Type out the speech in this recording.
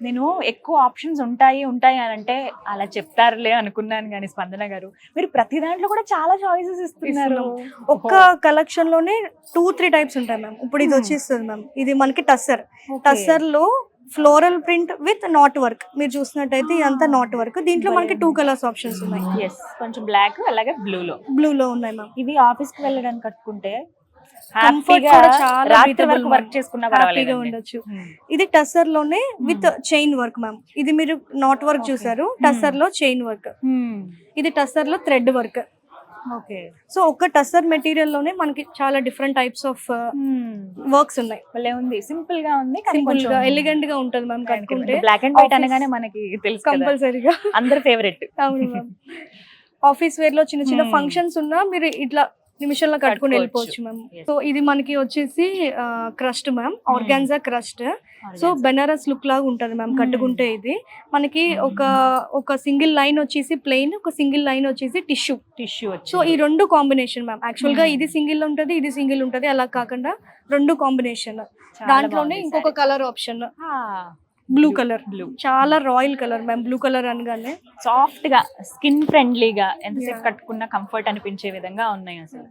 నేను ఎక్కువ ఆప్షన్స్ ఉంటాయి ఉంటాయి అని అంటే అలా చెప్తారులే అనుకున్నాను కానీ స్పందన గారు మీరు ప్రతి దాంట్లో కూడా చాలా చాయిసెస్ ఇస్తున్నారు. ఒక్క కలెక్షన్ లోనే 2-3 టైప్స్ ఉంటాయి మ్యామ్. ఇప్పుడు ఇది వచ్చేస్తుంది మ్యామ్, ఇది మనకి టస్సర్ లో floral print with not work. మీరు చూసినట్టయితే ఇదంతా నాట్ వర్క్. దీంట్లో మనకి 2 కలర్స్ ఆప్షన్స్ ఉన్నాయి. ఎస్, కొంచెం బ్లాక్ అలాగే బ్లూ లో ఉన్నాయి మ్యామ్. ఇవి ఆఫీస్ కి వెళ్ళడానికి కట్టుకుంటే కంఫర్ట్ కూడా చాలా వర్క్ చేసుకున్నా హ్యాపీగా ఉండొచ్చు. ఇది టస్సర్ లోనే విత్ చైన్ వర్క్ మ్యామ్. ఇది మీరు నాట్ వర్క్ చూసారు, టస్సర్ లో చైన్ వర్క్. ఇది టస్సర్ లో థ్రెడ్ వర్క్. ఓకే, సో ఒక టస్సర్ మెటీరియల్ లోనే మనకి చాలా డిఫరెంట్ టైప్స్ ఆఫ్ వర్క్స్ ఉన్నాయి. భలే ఉంది, సింపుల్ గా ఉంది, సింపుల్ గా ఎలిగెంట్ గా ఉంటది మ్యామ్. కట్టుకుంటే బ్లాక్ అండ్ వైట్ అనగానే మనకి తెలుసు కంపల్సరీగా అందరి ఫేవరెట్. అవును మ్యామ్. ఆఫీస్ వేర్ లో చిన్న చిన్న ఫంక్షన్స్ ఉన్నా మీరు ఇట్లా నిమిషంలో కట్టుకుని వెళ్ళిపోవచ్చు మ్యామ్. సో ఇది మనకి వచ్చేసి crust ma'am, organza crust. So Banaras look లాగా ఉంటది మ్యామ్ కట్టుకుంటే. ఇది మనకి ఒక సింగిల్ లైన్ వచ్చేసి ప్లెయిన్, ఒక సింగిల్ లైన్ వచ్చేసి టిష్యూ. సో ఈ రెండు కాంబినేషన్ మ్యామ్. యాక్చువల్ గా ఇది సింగిల్ ఉంటది, ఇది సింగిల్ ఉంటది, అలా కాకుండా రెండు కాంబినేషన్. దాంట్లోనే ఇంకొక కలర్ ఆప్షన్ బ్లూ కలర్. చాలా royal colour ma'am. Blue colour అనగానే సాఫ్ట్ గా, స్కిన్ ఫ్రెండ్లీగా, ఎంతసేపు కట్టుకున్న కంఫర్ట్ అనిపించే విధంగా ఉన్నాయి అసలు.